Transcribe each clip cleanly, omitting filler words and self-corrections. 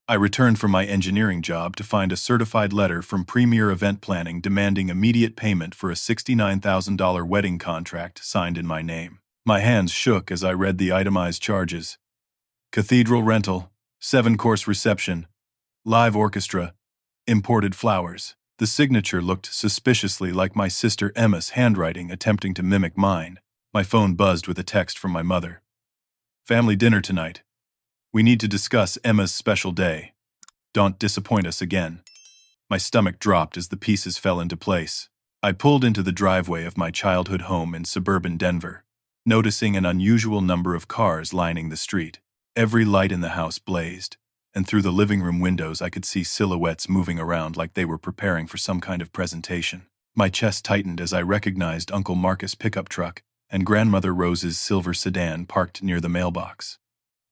I returned from my engineering job to find a certified letter from Premier Event Planning demanding immediate payment for a $69,000 wedding contract signed in my name. My hands shook as I read the itemized charges. Cathedral rental, 7-course reception, live orchestra, imported flowers. The signature looked suspiciously like my sister Emma's handwriting attempting to mimic mine. My phone buzzed with a text from my mother. Family dinner tonight. We need to discuss Emma's special day. Don't disappoint us again. My stomach dropped as the pieces fell into place. I pulled into the driveway of my childhood home in suburban Denver, noticing an unusual number of cars lining the street. Every light in the house blazed, and through the living room windows I could see silhouettes moving around like they were preparing for some kind of presentation. My chest tightened as I recognized Uncle Marcus' pickup truck and Grandmother Rose's silver sedan parked near the mailbox.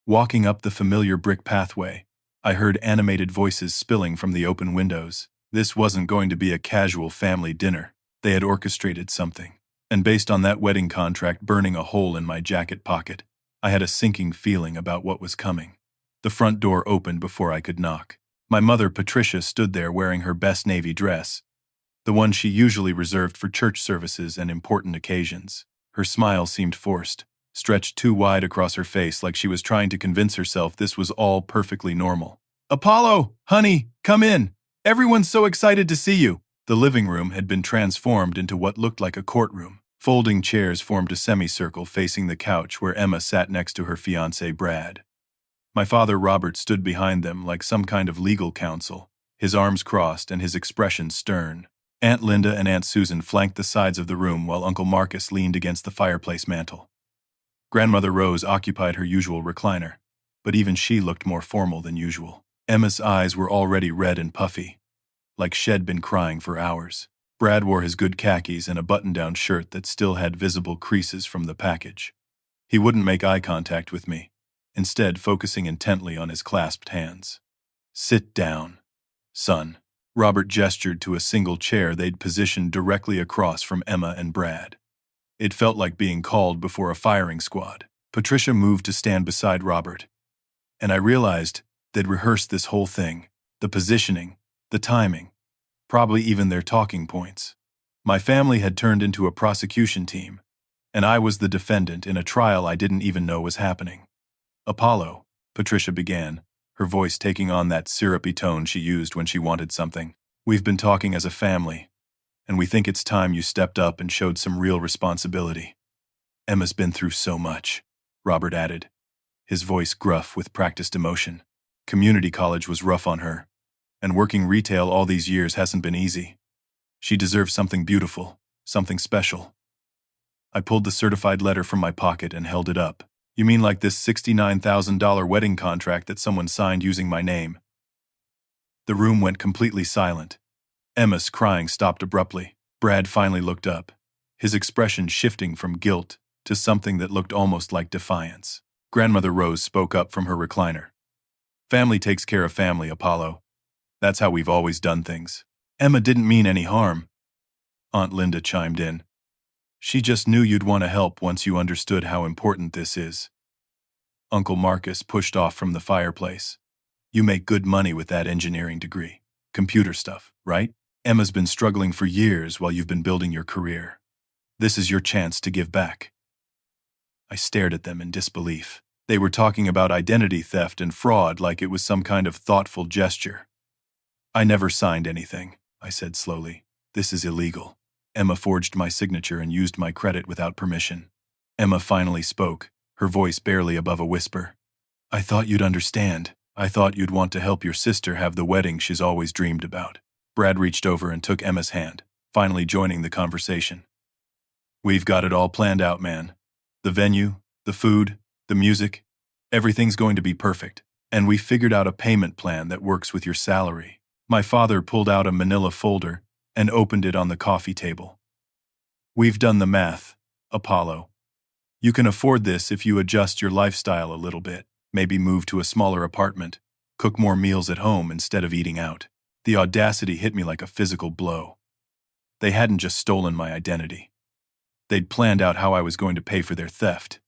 Walking up the familiar brick pathway, I heard animated voices spilling from the open windows. This wasn't going to be a casual family dinner. They had orchestrated something, and based on that wedding contract burning a hole in my jacket pocket, I had a sinking feeling about what was coming. The front door opened before I could knock. My mother, Patricia, stood there wearing her best navy dress, the one she usually reserved for church services and important occasions. Her smile seemed forced, stretched too wide across her face like she was trying to convince herself this was all perfectly normal. "Apollo, honey, come in. Everyone's so excited to see you." The living room had been transformed into what looked like a courtroom. Folding chairs formed a semicircle facing the couch where Emma sat next to her fiancé Brad. My father Robert stood behind them like some kind of legal counsel, his arms crossed and his expression stern. Aunt Linda and Aunt Susan flanked the sides of the room while Uncle Marcus leaned against the fireplace mantel. Grandmother Rose occupied her usual recliner, but even she looked more formal than usual. Emma's eyes were already red and puffy, like she'd been crying for hours. Brad wore his good khakis and a button-down shirt that still had visible creases from the package. He wouldn't make eye contact with me, instead focusing intently on his clasped hands. "Sit down, son." Robert gestured to a single chair they'd positioned directly across from Emma and Brad. It felt like being called before a firing squad. Patricia moved to stand beside Robert, and I realized they'd rehearsed this whole thing, the positioning, the timing, probably even their talking points. My family had turned into a prosecution team, and I was the defendant in a trial I didn't even know was happening. "Apollo," Patricia began, her voice taking on that syrupy tone she used when she wanted something. "We've been talking as a family, and we think it's time you stepped up and showed some real responsibility. Emma's been through so much," Robert added, his voice gruff with practiced emotion. "Community college was rough on her, and working retail all these years hasn't been easy. She deserves something beautiful, something special." I pulled the certified letter from my pocket and held it up. "You mean like this $69,000 wedding contract that someone signed using my name?" The room went completely silent. Emma's crying stopped abruptly. Brad finally looked up, his expression shifting from guilt to something that looked almost like defiance. Grandmother Rose spoke up from her recliner. "Family takes care of family, Apollo. That's how we've always done things." "Emma didn't mean any harm," Aunt Linda chimed in. "She just knew you'd want to help once you understood how important this is." Uncle Marcus pushed off from the fireplace. "You make good money with that engineering degree. Computer stuff, right? Emma's been struggling for years while you've been building your career. This is your chance to give back." I stared at them in disbelief. They were talking about identity theft and fraud like it was some kind of thoughtful gesture. "I never signed anything," I said slowly. "This is illegal. Emma forged my signature and used my credit without permission." Emma finally spoke, her voice barely above a whisper. "I thought you'd understand. I thought you'd want to help your sister have the wedding she's always dreamed about." Brad reached over and took Emma's hand, finally joining the conversation. "We've got it all planned out, man. The venue, the food, the music, everything's going to be perfect. And we figured out a payment plan that works with your salary." My father pulled out a manila folder and opened it on the coffee table. "We've done the math, Apollo. You can afford this if you adjust your lifestyle a little bit, maybe move to a smaller apartment, cook more meals at home instead of eating out." The audacity hit me like a physical blow. They hadn't just stolen my identity. They'd planned out how I was going to pay for their theft.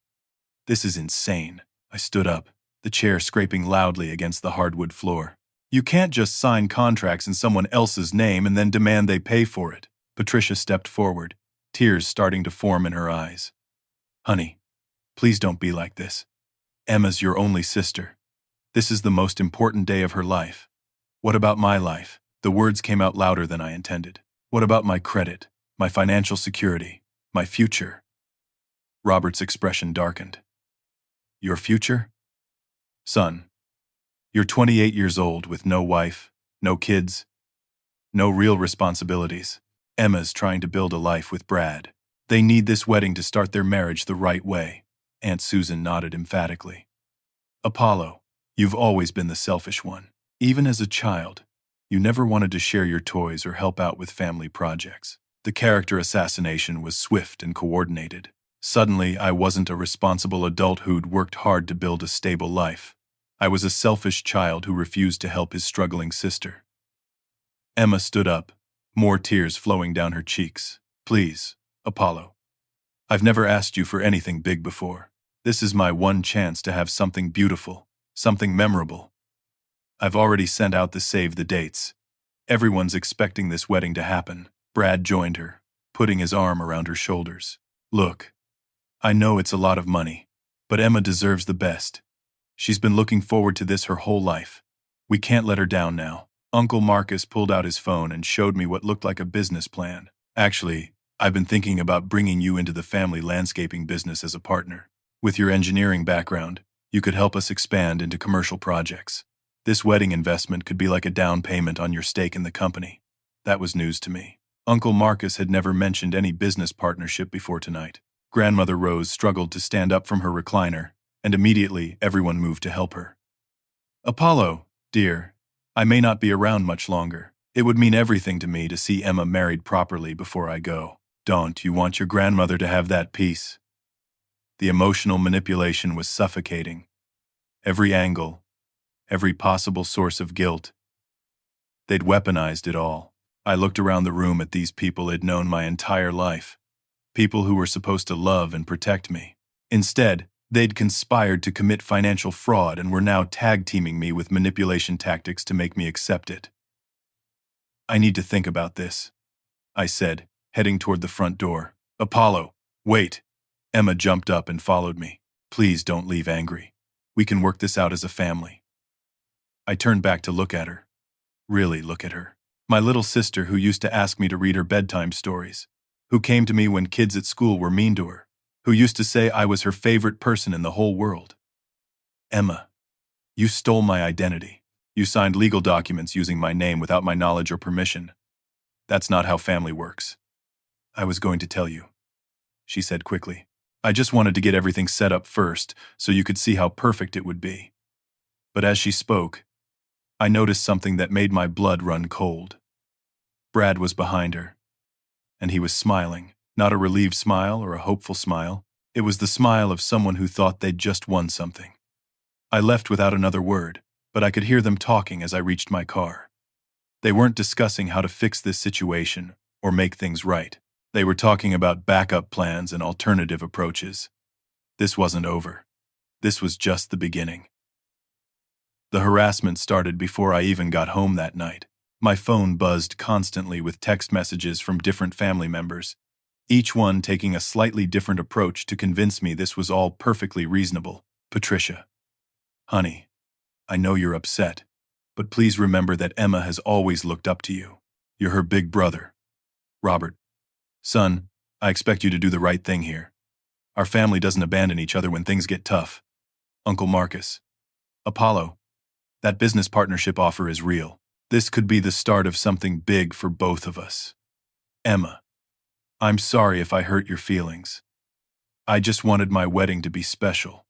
"This is insane." I stood up, the chair scraping loudly against the hardwood floor. You can't just sign contracts in someone else's name and then demand they pay for it. Patricia stepped forward, tears starting to form in her eyes. Honey, please don't be like this. Emma's your only sister. This is the most important day of her life. What about my life? The words came out louder than I intended. What about my credit, my financial security, my future? Robert's expression darkened. Your future? Son, you're 28 years old with no wife, no kids, no real responsibilities. Emma's trying to build a life with Brad. They need this wedding to start their marriage the right way. Aunt Susan nodded emphatically. Apollo, you've always been the selfish one. Even as a child, you never wanted to share your toys or help out with family projects. The character assassination was swift and coordinated. Suddenly, I wasn't a responsible adult who'd worked hard to build a stable life. I was a selfish child who refused to help his struggling sister. Emma stood up, more tears flowing down her cheeks. Please, Apollo. I've never asked you for anything big before. This is my one chance to have something beautiful, something memorable. I've already sent out the save the dates. Everyone's expecting this wedding to happen. Brad joined her, putting his arm around her shoulders. Look, I know it's a lot of money, but Emma deserves the best. She's been looking forward to this her whole life. We can't let her down now. Uncle Marcus pulled out his phone and showed me what looked like a business plan. Actually, I've been thinking about bringing you into the family landscaping business as a partner. With your engineering background, you could help us expand into commercial projects. This wedding investment could be like a down payment on your stake in the company. That was news to me. Uncle Marcus had never mentioned any business partnership before tonight. Grandmother Rose struggled to stand up from her recliner, and immediately everyone moved to help her. Apollo, dear, I may not be around much longer. It would mean everything to me to see Emma married properly before I go. Don't you want your grandmother to have that peace? The emotional manipulation was suffocating. Every angle, every possible source of guilt. They'd weaponized it all. I looked around the room at these people I'd known my entire life. People who were supposed to love and protect me. Instead, they'd conspired to commit financial fraud and were now tag-teaming me with manipulation tactics to make me accept it. I need to think about this, I said, heading toward the front door. Apollo, wait. Emma jumped up and followed me. Please don't leave angry. We can work this out as a family. I turned back to look at her. Really look at her. My little sister who used to ask me to read her bedtime stories, who came to me when kids at school were mean to her, who used to say I was her favorite person in the whole world. Emma, you stole my identity. You signed legal documents using my name without my knowledge or permission. That's not how family works. I was going to tell you, she said quickly. I just wanted to get everything set up first so you could see how perfect it would be. But as she spoke, I noticed something that made my blood run cold. Brad was behind her, and he was smiling. Not a relieved smile or a hopeful smile. It was the smile of someone who thought they'd just won something. I left without another word, but I could hear them talking as I reached my car. They weren't discussing how to fix this situation or make things right. They were talking about backup plans and alternative approaches. This wasn't over. This was just the beginning. The harassment started before I even got home that night. My phone buzzed constantly with text messages from different family members, each one taking a slightly different approach to convince me this was all perfectly reasonable. Patricia. Honey, I know you're upset, but please remember that Emma has always looked up to you. You're her big brother. Robert. Son, I expect you to do the right thing here. Our family doesn't abandon each other when things get tough. Uncle Marcus. Apollo. That business partnership offer is real. This could be the start of something big for both of us. Emma. I'm sorry if I hurt your feelings. I just wanted my wedding to be special.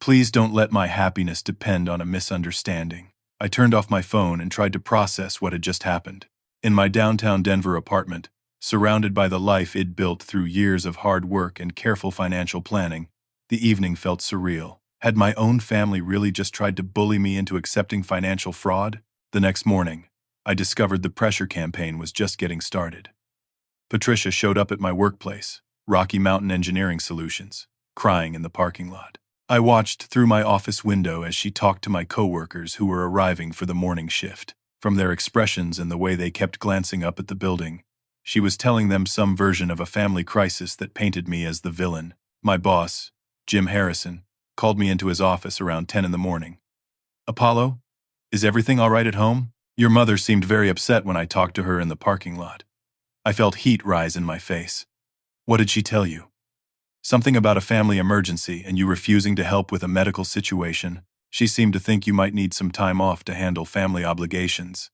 Please don't let my happiness depend on a misunderstanding. I turned off my phone and tried to process what had just happened. In my downtown Denver apartment, surrounded by the life I'd built through years of hard work and careful financial planning, the evening felt surreal. Had my own family really just tried to bully me into accepting financial fraud? The next morning, I discovered the pressure campaign was just getting started. Patricia showed up at my workplace, Rocky Mountain Engineering Solutions, crying in the parking lot. I watched through my office window as she talked to my coworkers who were arriving for the morning shift. From their expressions and the way they kept glancing up at the building, she was telling them some version of a family crisis that painted me as the villain. My boss, Jim Harrison, called me into his office around 10 in the morning. "Apollo, is everything all right at home? Your mother seemed very upset when I talked to her in the parking lot." I felt heat rise in my face. "What did she tell you?" "Something about a family emergency and you refusing to help with a medical situation. She seemed to think you might need some time off to handle family obligations."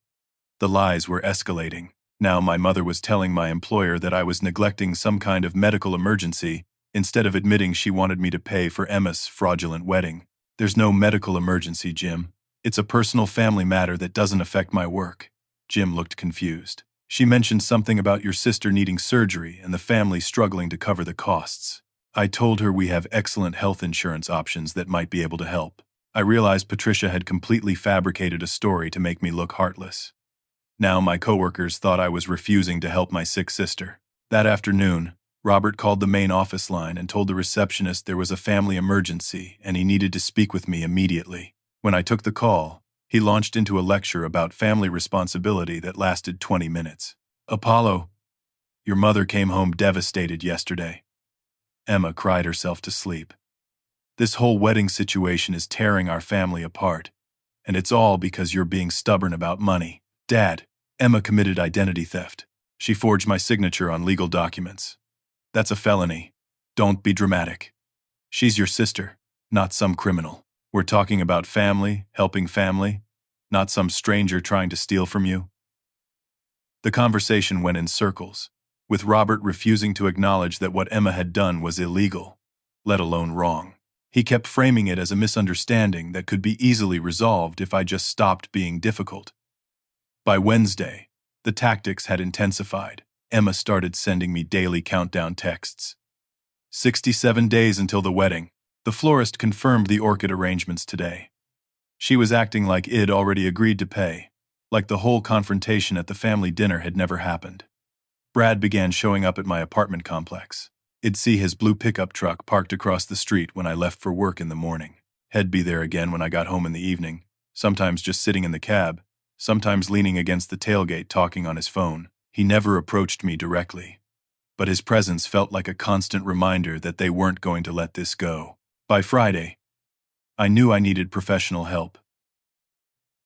The lies were escalating. Now my mother was telling my employer that I was neglecting some kind of medical emergency instead of admitting she wanted me to pay for Emma's fraudulent wedding. "There's no medical emergency, Jim. It's a personal family matter that doesn't affect my work." Jim looked confused. "She mentioned something about your sister needing surgery and the family struggling to cover the costs. I told her we have excellent health insurance options that might be able to help." I realized Patricia had completely fabricated a story to make me look heartless. Now my coworkers thought I was refusing to help my sick sister. That afternoon, Robert called the main office line and told the receptionist there was a family emergency and he needed to speak with me immediately. When I took the call, he launched into a lecture about family responsibility that lasted 20 minutes. "Apollo, your mother came home devastated yesterday." Emma cried herself to sleep. "This whole wedding situation is tearing our family apart, and it's all because you're being stubborn about money. Dad, Emma committed identity theft. She forged my signature on legal documents. That's a felony. Don't be dramatic. She's your sister, not some criminal. We're talking about family, helping family, not some stranger trying to steal from you." The conversation went in circles, with Robert refusing to acknowledge that what Emma had done was illegal, let alone wrong. He kept framing it as a misunderstanding that could be easily resolved if I just stopped being difficult. By Wednesday, the tactics had intensified. Emma started sending me daily countdown texts. 67 days until the wedding. The florist confirmed the orchid arrangements today. She was acting like Id already agreed to pay, like the whole confrontation at the family dinner had never happened. Brad began showing up at my apartment complex. I'd see his blue pickup truck parked across the street when I left for work in the morning. He'd be there again when I got home in the evening, sometimes just sitting in the cab, sometimes leaning against the tailgate talking on his phone. He never approached me directly, but his presence felt like a constant reminder that they weren't going to let this go. By Friday, I knew I needed professional help.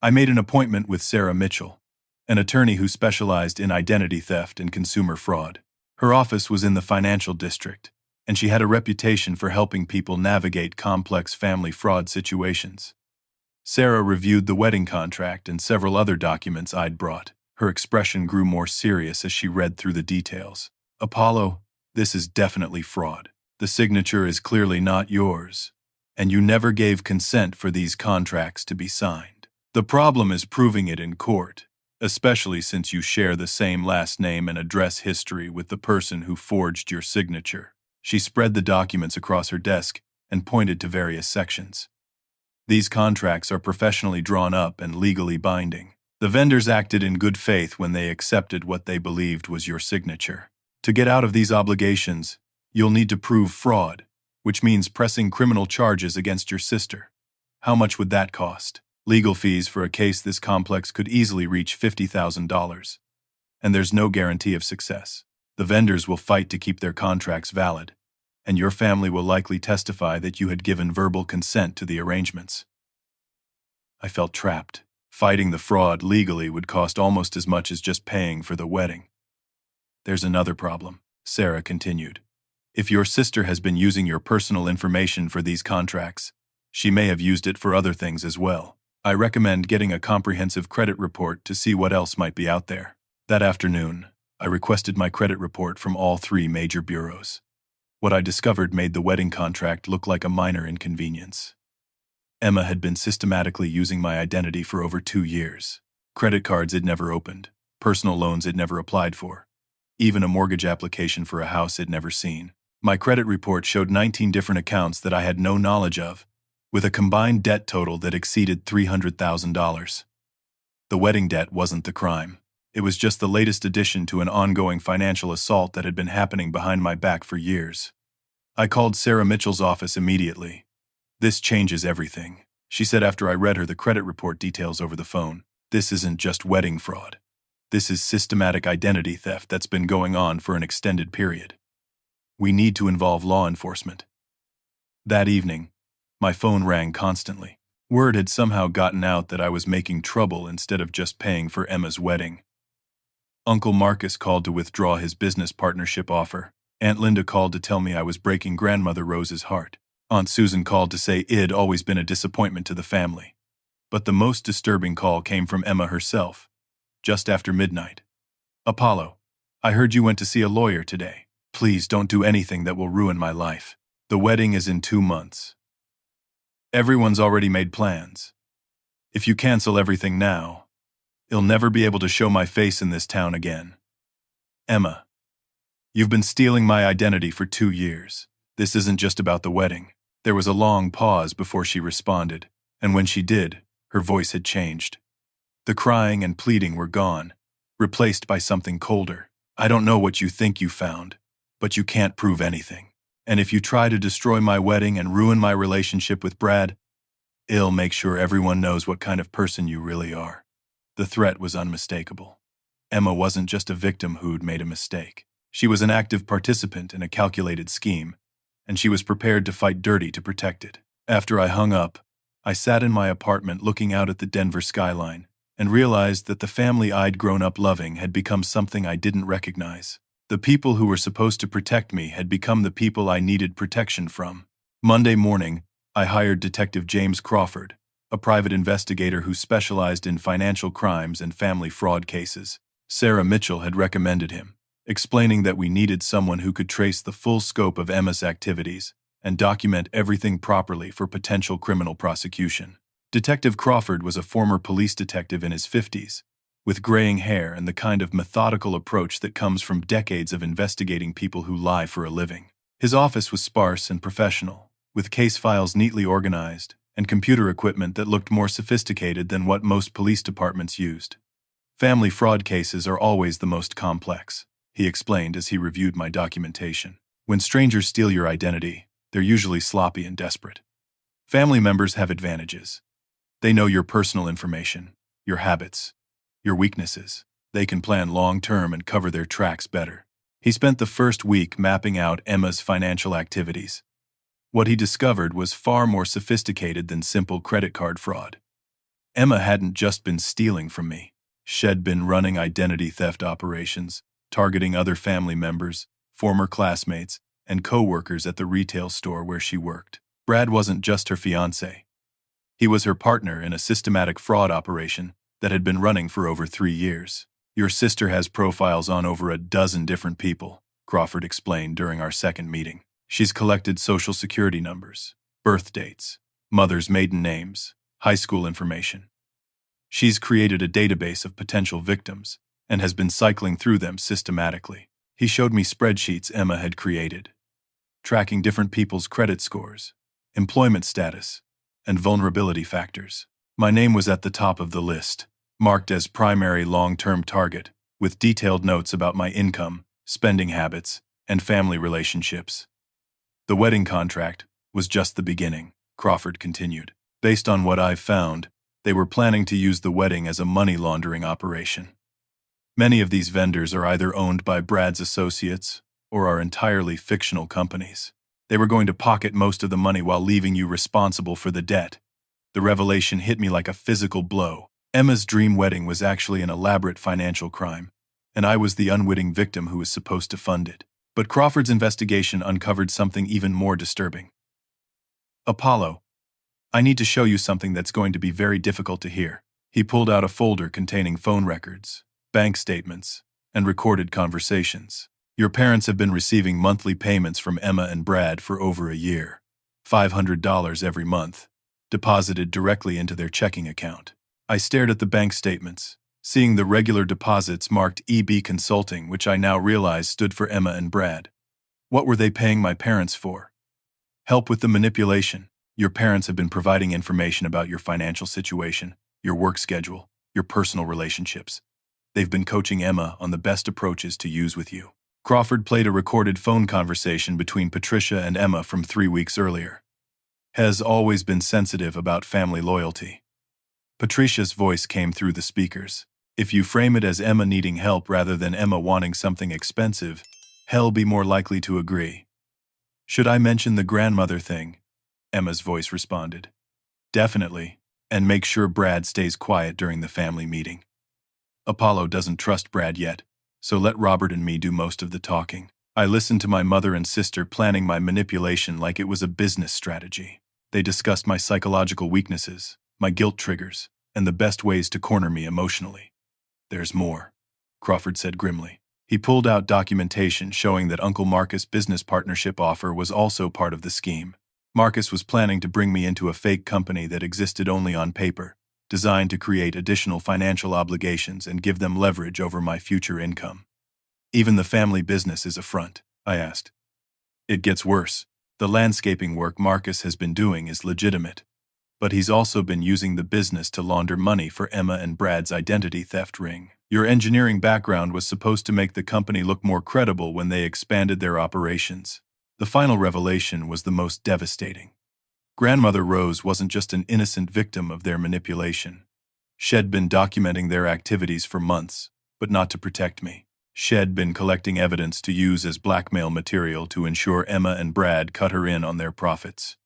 I made an appointment with Sarah Mitchell, an attorney who specialized in identity theft and consumer fraud. Her office was in the financial district, and she had a reputation for helping people navigate complex family fraud situations. Sarah reviewed the wedding contract and several other documents I'd brought. Her expression grew more serious as she read through the details. "Apollo, this is definitely fraud. The signature is clearly not yours, and you never gave consent for these contracts to be signed. The problem is proving it in court, especially since you share the same last name and address history with the person who forged your signature." She spread the documents across her desk and pointed to various sections. "These contracts are professionally drawn up and legally binding. The vendors acted in good faith when they accepted what they believed was your signature. To get out of these obligations, you'll need to prove fraud, which means pressing criminal charges against your sister. How much would that cost? Legal fees for a case this complex could easily reach $50,000. And there's no guarantee of success. The vendors will fight to keep their contracts valid, and your family will likely testify that you had given verbal consent to the arrangements." I felt trapped. Fighting the fraud legally would cost almost as much as just paying for the wedding. "There's another problem," Sarah continued. "If your sister has been using your personal information for these contracts, she may have used it for other things as well. I recommend getting a comprehensive credit report to see what else might be out there." That afternoon, I requested my credit report from all 3 major bureaus. What I discovered made the wedding contract look like a minor inconvenience. Emma had been systematically using my identity for over 2 years. Credit cards it never opened, personal loans it never applied for, even a mortgage application for a house it never seen. My credit report showed 19 different accounts that I had no knowledge of, with a combined debt total that exceeded $300,000. The wedding debt wasn't the crime. It was just the latest addition to an ongoing financial assault that had been happening behind my back for years. I called Sarah Mitchell's office immediately. "This changes everything," she said after I read her the credit report details over the phone. "This isn't just wedding fraud. This is systematic identity theft that's been going on for an extended period. We need to involve law enforcement." That evening, my phone rang constantly. Word had somehow gotten out that I was making trouble instead of just paying for Emma's wedding. Uncle Marcus called to withdraw his business partnership offer. Aunt Linda called to tell me I was breaking Grandmother Rose's heart. Aunt Susan called to say it'd always been a disappointment to the family. But the most disturbing call came from Emma herself, just after midnight. "Apollo, I heard you went to see a lawyer today. Please don't do anything that will ruin my life. The wedding is in 2 months. Everyone's already made plans. If you cancel everything now, you'll never be able to show my face in this town again. Emma, you've been stealing my identity for 2 years. This isn't just about the wedding." There was a long pause before she responded, and when she did, her voice had changed. The crying and pleading were gone, replaced by something colder. "I don't know what you think you found, but you can't prove anything. And if you try to destroy my wedding and ruin my relationship with Brad, it'll make sure everyone knows what kind of person you really are." The threat was unmistakable. Emma wasn't just a victim who'd made a mistake. She was an active participant in a calculated scheme, and she was prepared to fight dirty to protect it. After I hung up, I sat in my apartment looking out at the Denver skyline and realized that the family I'd grown up loving had become something I didn't recognize. The people who were supposed to protect me had become the people I needed protection from. Monday morning, I hired Detective James Crawford, a private investigator who specialized in financial crimes and family fraud cases. Sarah Mitchell had recommended him, explaining that we needed someone who could trace the full scope of Emma's activities and document everything properly for potential criminal prosecution. Detective Crawford was a former police detective in his 50s, with graying hair and the kind of methodical approach that comes from decades of investigating people who lie for a living. His office was sparse and professional, with case files neatly organized and computer equipment that looked more sophisticated than what most police departments used. "Family fraud cases are always the most complex," he explained as he reviewed my documentation. "When strangers steal your identity, they're usually sloppy and desperate. Family members have advantages. They know your personal information, your habits, your weaknesses. They can plan long-term and cover their tracks better." He spent the first week mapping out Emma's financial activities. What he discovered was far more sophisticated than simple credit card fraud. Emma hadn't just been stealing from me. She'd been running identity theft operations, targeting other family members, former classmates, and co-workers at the retail store where she worked. Brad wasn't just her fiancé. He was her partner in a systematic fraud operation that had been running for over 3 years. "Your sister has profiles on over a dozen different people," Crawford explained during our second meeting. "She's collected social security numbers, birth dates, mothers' maiden names, high school information. She's created a database of potential victims and has been cycling through them systematically." He showed me spreadsheets Emma had created, tracking different people's credit scores, employment status, and vulnerability factors. My name was at the top of the list, marked as primary long-term target, with detailed notes about my income, spending habits, and family relationships. "The wedding contract was just the beginning," Crawford continued. "Based on what I've found, they were planning to use the wedding as a money laundering operation. Many of these vendors are either owned by Brad's associates or are entirely fictional companies. They were going to pocket most of the money while leaving you responsible for the debt." The revelation hit me like a physical blow. Emma's dream wedding was actually an elaborate financial crime, and I was the unwitting victim who was supposed to fund it. But Crawford's investigation uncovered something even more disturbing. "Apollo, I need to show you something that's going to be very difficult to hear." He pulled out a folder containing phone records, bank statements, and recorded conversations. "Your parents have been receiving monthly payments from Emma and Brad for over a year. $500 every month, deposited directly into their checking account." I stared at the bank statements, seeing the regular deposits marked EB Consulting, which I now realized stood for Emma and Brad. What were they paying my parents for? "Help with the manipulation. Your parents have been providing information about your financial situation, your work schedule, your personal relationships. They've been coaching Emma on the best approaches to use with you." Crawford played a recorded phone conversation between Patricia and Emma from 3 weeks earlier. has always been sensitive about family loyalty. Patricia's voice came through the speakers. If you frame it as Emma needing help rather than Emma wanting something expensive, he'll be more likely to agree. Should I mention the grandmother thing? Emma's voice responded. Definitely, and make sure Brad stays quiet during the family meeting. Apollo doesn't trust Brad yet, so let Robert and me do most of the talking. I listened to my mother and sister planning my manipulation like it was a business strategy. They discussed my psychological weaknesses, my guilt triggers, and the best ways to corner me emotionally. There's more, Crawford said grimly. He pulled out documentation showing that Uncle Marcus' business partnership offer was also part of the scheme. Marcus was planning to bring me into a fake company that existed only on paper, designed to create additional financial obligations and give them leverage over my future income. Even the family business is a front, I asked. It gets worse. The landscaping work Marcus has been doing is legitimate, but he's also been using the business to launder money for Emma and Brad's identity theft ring. Your engineering background was supposed to make the company look more credible when they expanded their operations. The final revelation was the most devastating. Grandmother Rose wasn't just an innocent victim of their manipulation. She'd been documenting their activities for months, but not to protect me. She'd been collecting evidence to use as blackmail material to ensure Emma and Brad cut her in on their profits.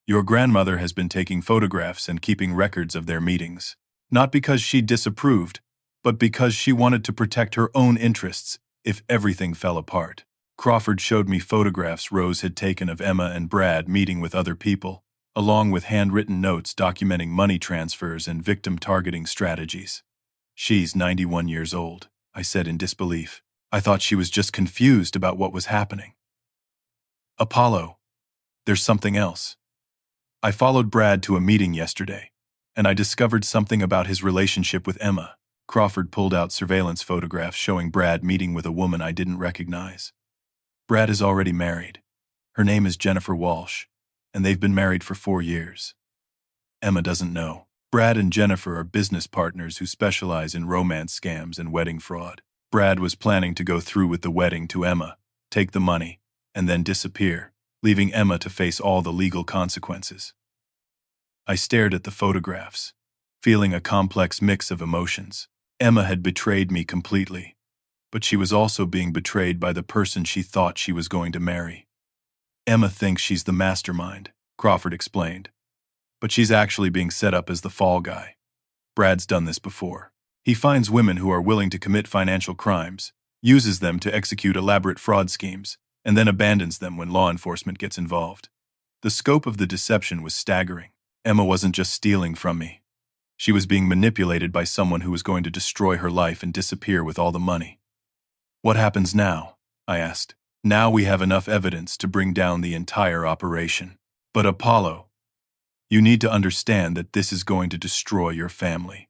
Your grandmother has been taking photographs and keeping records of their meetings, not because she disapproved, but because she wanted to protect her own interests if everything fell apart. Crawford showed me photographs Rose had taken of Emma and Brad meeting with other people, along with handwritten notes documenting money transfers and victim-targeting strategies. She's 91 years old, I said in disbelief. I thought she was just confused about what was happening. Apollo, there's something else. I followed Brad to a meeting yesterday, and I discovered something about his relationship with Emma. Crawford pulled out surveillance photographs showing Brad meeting with a woman I didn't recognize. Brad is already married. Her name is Jennifer Walsh, and they've been married for 4 years. Emma doesn't know. Brad and Jennifer are business partners who specialize in romance scams and wedding fraud. Brad was planning to go through with the wedding to Emma, take the money, and then disappear, leaving Emma to face all the legal consequences. I stared at the photographs, feeling a complex mix of emotions. Emma had betrayed me completely, but she was also being betrayed by the person she thought she was going to marry. Emma thinks she's the mastermind, Crawford explained, but she's actually being set up as the fall guy. Brad's done this before. He finds women who are willing to commit financial crimes, uses them to execute elaborate fraud schemes, and then abandons them when law enforcement gets involved. The scope of the deception was staggering. Emma wasn't just stealing from me. She was being manipulated by someone who was going to destroy her life and disappear with all the money. What happens now? I asked. Now we have enough evidence to bring down the entire operation. But Apollo, you need to understand that this is going to destroy your family.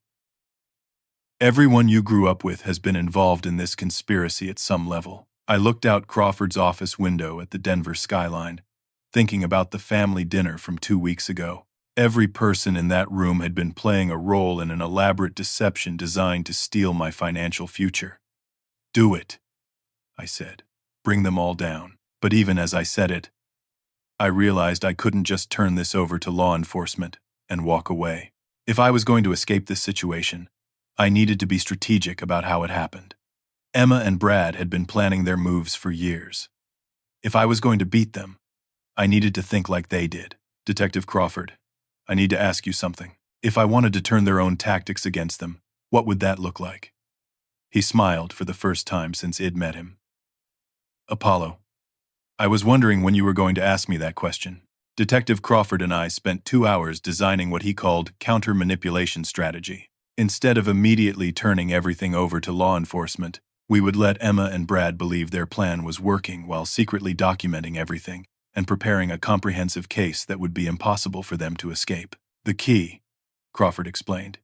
Everyone you grew up with has been involved in this conspiracy at some level. I looked out Crawford's office window at the Denver skyline, thinking about the family dinner from 2 weeks ago. Every person in that room had been playing a role in an elaborate deception designed to steal my financial future. Do it, I said. Bring them all down. But even as I said it, I realized I couldn't just turn this over to law enforcement and walk away. If I was going to escape this situation, I needed to be strategic about how it happened. Emma and Brad had been planning their moves for years. If I was going to beat them, I needed to think like they did. Detective Crawford, I need to ask you something. If I wanted to turn their own tactics against them, what would that look like? He smiled for the first time since I'd met him. Apollo, I was wondering when you were going to ask me that question. Detective Crawford and I spent 2 hours designing what he called counter-manipulation strategy. Instead of immediately turning everything over to law enforcement, we would let Emma and Brad believe their plan was working while secretly documenting everything and preparing a comprehensive case that would be impossible for them to escape. The key, Crawford explained,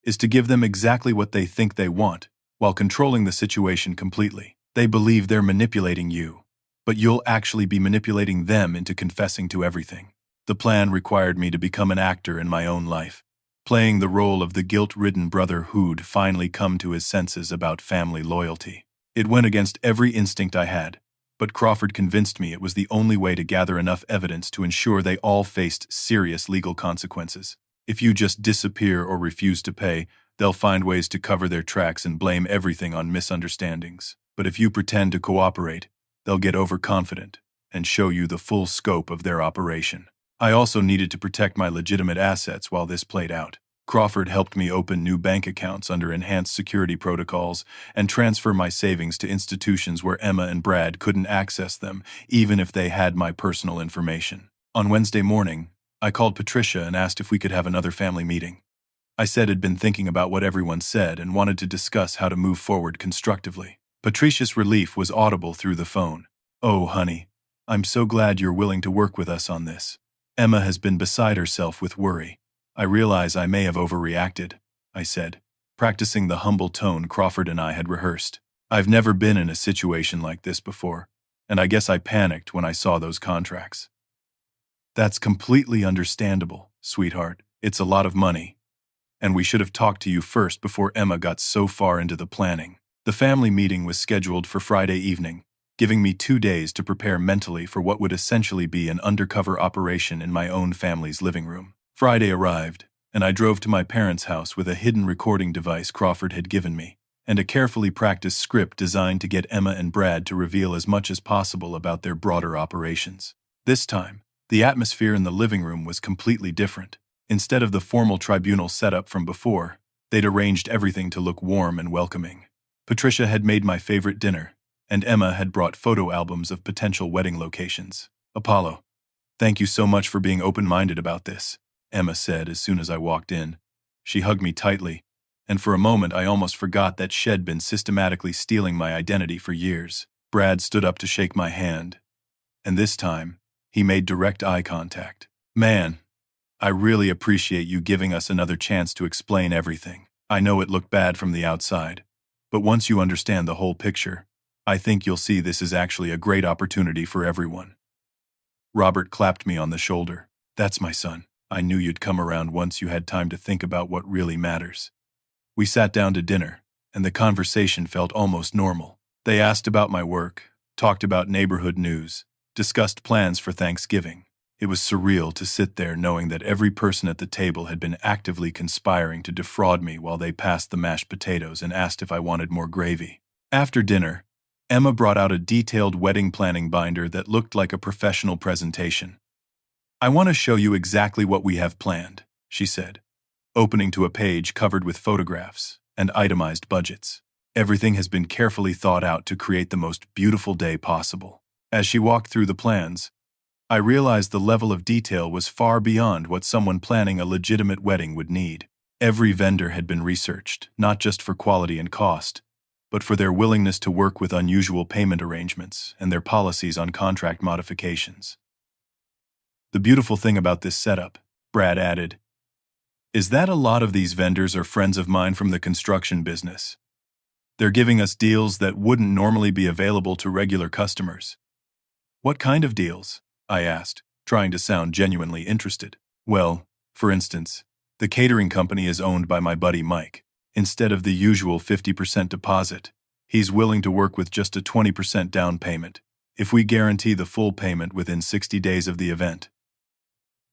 is to give them exactly what they think they want while controlling the situation completely. They believe they're manipulating you, but you'll actually be manipulating them into confessing to everything. The plan required me to become an actor in my own life, playing the role of the guilt-ridden brother who'd finally come to his senses about family loyalty. It went against every instinct I had, But Crawford convinced me it was the only way to gather enough evidence to ensure they all faced serious legal consequences. If you just disappear or refuse to pay, they'll find ways to cover their tracks and blame everything on misunderstandings. But if you pretend to cooperate, they'll get overconfident and show you the full scope of their operation. I also needed to protect my legitimate assets while this played out. Crawford helped me open new bank accounts under enhanced security protocols and transfer my savings to institutions where Emma and Brad couldn't access them, even if they had my personal information. On Wednesday morning, I called Patricia and asked if we could have another family meeting. I said I'd been thinking about what everyone said and wanted to discuss how to move forward constructively. Patricia's relief was audible through the phone. "Oh, honey, I'm so glad you're willing to work with us on this. Emma has been beside herself with worry. I realize I may have overreacted," I said, practicing the humble tone Crawford and I had rehearsed. "I've never been in a situation like this before, and I guess I panicked when I saw those contracts." "That's completely understandable, sweetheart. It's a lot of money. And we should have talked to you first before Emma got so far into the planning." The family meeting was scheduled for Friday evening, giving me 2 days to prepare mentally for what would essentially be an undercover operation in my own family's living room. Friday arrived, and I drove to my parents' house with a hidden recording device Crawford had given me, and a carefully practiced script designed to get Emma and Brad to reveal as much as possible about their broader operations. This time, the atmosphere in the living room was completely different. Instead of the formal tribunal setup from before, they'd arranged everything to look warm and welcoming. Patricia had made my favorite dinner, and Emma had brought photo albums of potential wedding locations. "Apollo, thank you so much for being open-minded about this," Emma said as soon as I walked in. She hugged me tightly, and for a moment I almost forgot that she'd been systematically stealing my identity for years. Brad stood up to shake my hand, and this time, he made direct eye contact. "Man, I really appreciate you giving us another chance to explain everything. I know it looked bad from the outside, but once you understand the whole picture, I think you'll see this is actually a great opportunity for everyone." Robert clapped me on the shoulder. "That's my son. I knew you'd come around once you had time to think about what really matters." We sat down to dinner, and the conversation felt almost normal. They asked about my work, talked about neighborhood news, discussed plans for Thanksgiving. It was surreal to sit there knowing that every person at the table had been actively conspiring to defraud me while they passed the mashed potatoes and asked if I wanted more gravy. After dinner, Emma brought out a detailed wedding planning binder that looked like a professional presentation. "I want to show you exactly what we have planned," she said, opening to a page covered with photographs and itemized budgets. "Everything has been carefully thought out to create the most beautiful day possible." As she walked through the plans, I realized the level of detail was far beyond what someone planning a legitimate wedding would need. Every vendor had been researched, not just for quality and cost, but for their willingness to work with unusual payment arrangements and their policies on contract modifications. "The beautiful thing about this setup," Brad added, "is that a lot of these vendors are friends of mine from the construction business. They're giving us deals that wouldn't normally be available to regular customers." "What kind of deals?" I asked, trying to sound genuinely interested. "Well, for instance, the catering company is owned by my buddy Mike. Instead of the usual 50% deposit, he's willing to work with just a 20% down payment, if we guarantee the full payment within 60 days of the event."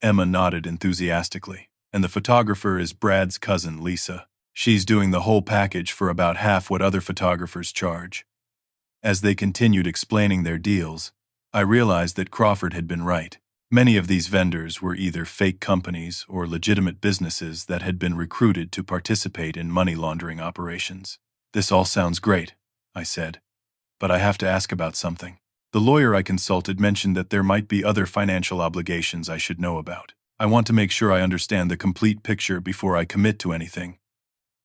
Emma nodded enthusiastically. "And the photographer is Brad's cousin, Lisa. She's doing the whole package for about half what other photographers charge." As they continued explaining their deals, I realized that Crawford had been right. Many of these vendors were either fake companies or legitimate businesses that had been recruited to participate in money laundering operations. "This all sounds great," I said, "but I have to ask about something. The lawyer I consulted mentioned that there might be other financial obligations I should know about. I want to make sure I understand the complete picture before I commit to anything."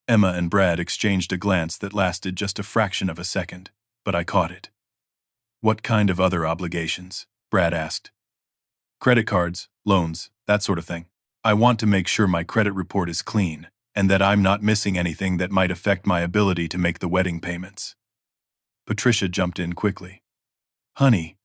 Emma and Brad exchanged a glance that lasted just a fraction of a second, but I caught it. "What kind of other obligations?" Brad asked. "Credit cards, loans, that sort of thing. I want to make sure my credit report is clean, and that I'm not missing anything that might affect my ability to make the wedding payments." Patricia jumped in quickly. "Honey,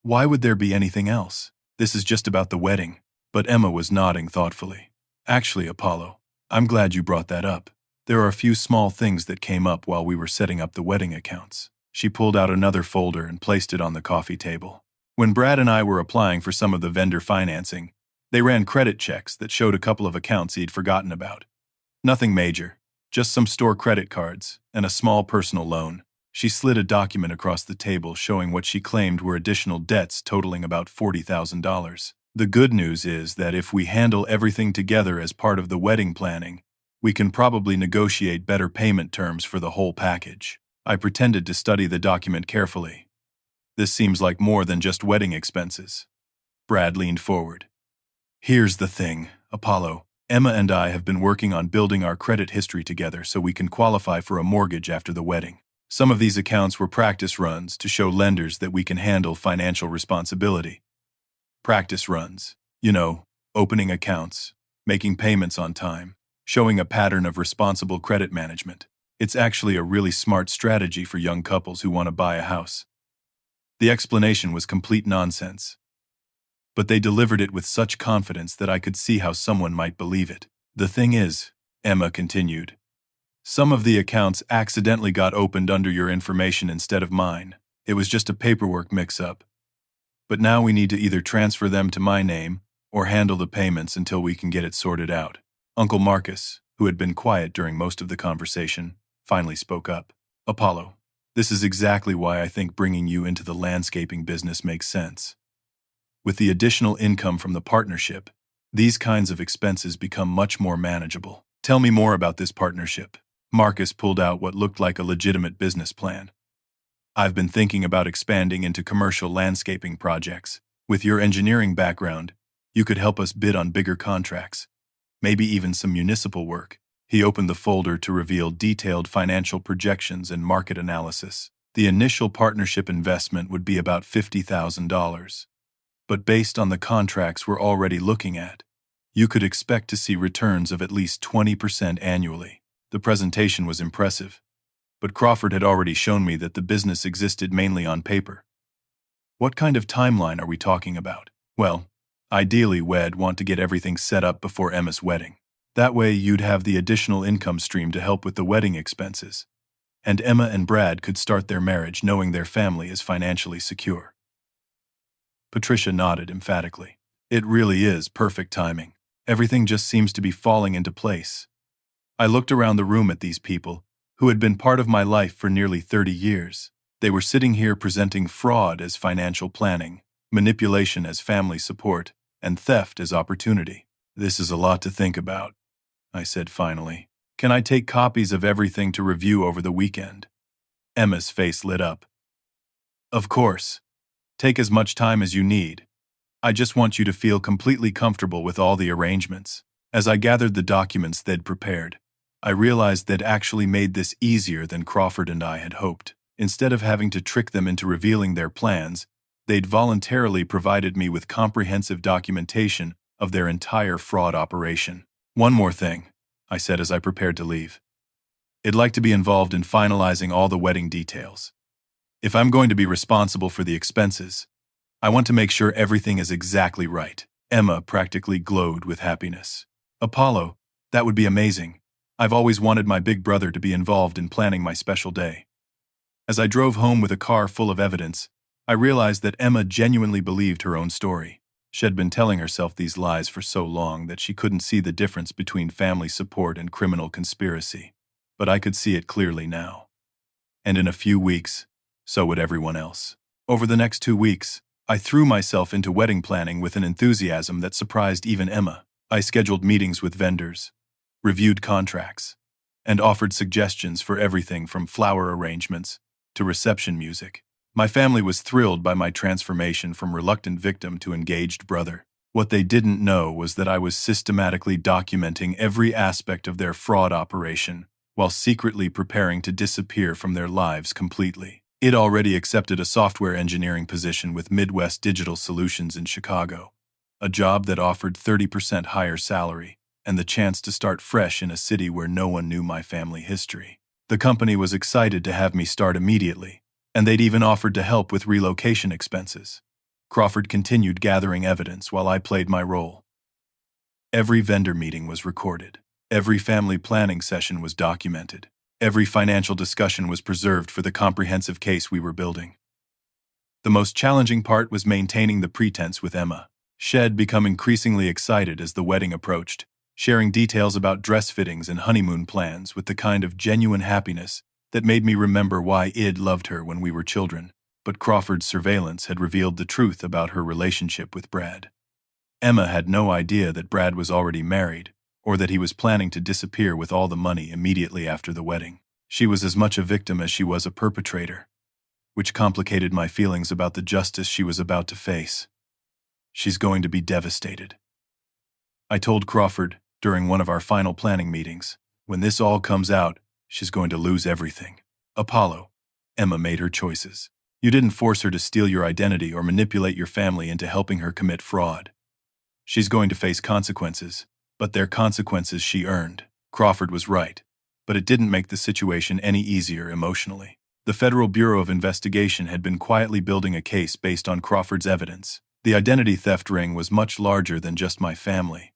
why would there be anything else? This is just about the wedding." But Emma was nodding thoughtfully. "Actually, Apollo, I'm glad you brought that up. There are a few small things that came up while we were setting up the wedding accounts. She pulled out another folder and placed it on the coffee table. When Brad and I were applying for some of the vendor financing, they ran credit checks that showed a couple of accounts he'd forgotten about. Nothing major, just some store credit cards and a small personal loan. She slid a document across the table showing what she claimed were additional debts totaling about $40,000. The good news is that if we handle everything together as part of the wedding planning, we can probably negotiate better payment terms for the whole package. I pretended to study the document carefully. This seems like more than just wedding expenses. Brad leaned forward. Here's the thing, Apollo. Emma and I have been working on building our credit history together so we can qualify for a mortgage after the wedding. Some of these accounts were practice runs to show lenders that we can handle financial responsibility. Practice runs, opening accounts, making payments on time, showing a pattern of responsible credit management. It's actually a really smart strategy for young couples who want to buy a house. The explanation was complete nonsense, but they delivered it with such confidence that I could see how someone might believe it. The thing is, Emma continued, some of the accounts accidentally got opened under your information instead of mine. It was just a paperwork mix-up. But now we need to either transfer them to my name or handle the payments until we can get it sorted out. Uncle Marcus, who had been quiet during most of the conversation, finally spoke up. Apollo, this is exactly why I think bringing you into the landscaping business makes sense. With the additional income from the partnership, these kinds of expenses become much more manageable. Tell me more about this partnership. Marcus pulled out what looked like a legitimate business plan. I've been thinking about expanding into commercial landscaping projects. With your engineering background, you could help us bid on bigger contracts, maybe even some municipal work. He opened the folder to reveal detailed financial projections and market analysis. The initial partnership investment would be about $50,000. But based on the contracts we're already looking at, you could expect to see returns of at least 20% annually. The presentation was impressive, but Crawford had already shown me that the business existed mainly on paper. What kind of timeline are we talking about? Well, ideally we'd want to get everything set up before Emma's wedding. That way you'd have the additional income stream to help with the wedding expenses, and Emma and Brad could start their marriage knowing their family is financially secure. Patricia nodded emphatically. It really is perfect timing. Everything just seems to be falling into place. I looked around the room at these people, who had been part of my life for nearly 30 years. They were sitting here presenting fraud as financial planning, manipulation as family support, and theft as opportunity. This is a lot to think about, I said finally. Can I take copies of everything to review over the weekend? Emma's face lit up. Of course. Take as much time as you need. I just want you to feel completely comfortable with all the arrangements. As I gathered the documents they'd prepared, I realized they'd actually made this easier than Crawford and I had hoped. Instead of having to trick them into revealing their plans, they'd voluntarily provided me with comprehensive documentation of their entire fraud operation. One more thing, I said as I prepared to leave. I'd like to be involved in finalizing all the wedding details. If I'm going to be responsible for the expenses, I want to make sure everything is exactly right. Emma practically glowed with happiness. Apollo, that would be amazing. I've always wanted my big brother to be involved in planning my special day. As I drove home with a car full of evidence, I realized that Emma genuinely believed her own story. She had been telling herself these lies for so long that she couldn't see the difference between family support and criminal conspiracy. But I could see it clearly now. And in a few weeks, so would everyone else. Over the next 2 weeks, I threw myself into wedding planning with an enthusiasm that surprised even Emma. I scheduled meetings with vendors, reviewed contracts, and offered suggestions for everything from flower arrangements to reception music. My family was thrilled by my transformation from reluctant victim to engaged brother. What they didn't know was that I was systematically documenting every aspect of their fraud operation while secretly preparing to disappear from their lives completely. It already accepted a software engineering position with Midwest Digital Solutions in Chicago, a job that offered 30% higher salary and the chance to start fresh in a city where no one knew my family history. The company was excited to have me start immediately, and they'd even offered to help with relocation expenses. Crawford continued gathering evidence while I played my role. Every vendor meeting was recorded. Every family planning session was documented. Every financial discussion was preserved for the comprehensive case we were building. The most challenging part was maintaining the pretense with Emma. She had become increasingly excited as the wedding approached, sharing details about dress fittings and honeymoon plans with the kind of genuine happiness that made me remember why Id loved her when we were children. But Crawford's surveillance had revealed the truth about her relationship with Brad. Emma had no idea that Brad was already married, or that he was planning to disappear with all the money immediately after the wedding. She was as much a victim as she was a perpetrator, which complicated my feelings about the justice she was about to face. She's going to be devastated. I told Crawford during one of our final planning meetings, when this all comes out, she's going to lose everything. Apollo. Emma made her choices. You didn't force her to steal your identity or manipulate your family into helping her commit fraud. She's going to face consequences, but they're consequences she earned. Crawford was right, but it didn't make the situation any easier emotionally. The Federal Bureau of Investigation had been quietly building a case based on Crawford's evidence. The identity theft ring was much larger than just my family,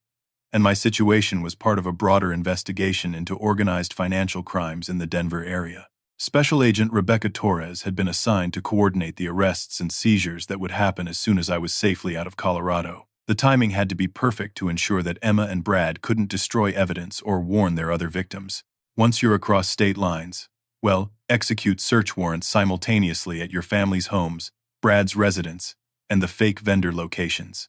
and my situation was part of a broader investigation into organized financial crimes in the Denver area. Special Agent Rebecca Torres had been assigned to coordinate the arrests and seizures that would happen as soon as I was safely out of Colorado. The timing had to be perfect to ensure that Emma and Brad couldn't destroy evidence or warn their other victims. Once you're across state lines, well, execute search warrants simultaneously at your family's homes, Brad's residence, and the fake vendor locations.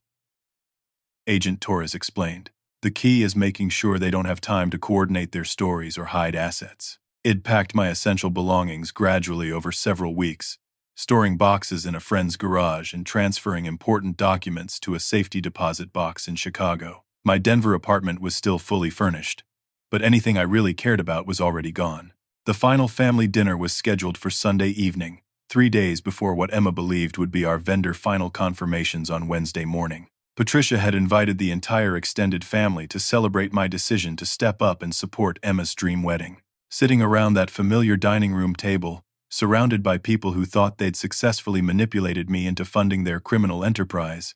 Agent Torres explained. The key is making sure they don't have time to coordinate their stories or hide assets. I'd packed my essential belongings gradually over several weeks, storing boxes in a friend's garage and transferring important documents to a safety deposit box in Chicago. My Denver apartment was still fully furnished, but anything I really cared about was already gone. The final family dinner was scheduled for Sunday evening, 3 days before what Emma believed would be our vendor final confirmations on Wednesday morning. Patricia had invited the entire extended family to celebrate my decision to step up and support Emma's dream wedding. Sitting around that familiar dining room table, surrounded by people who thought they'd successfully manipulated me into funding their criminal enterprise,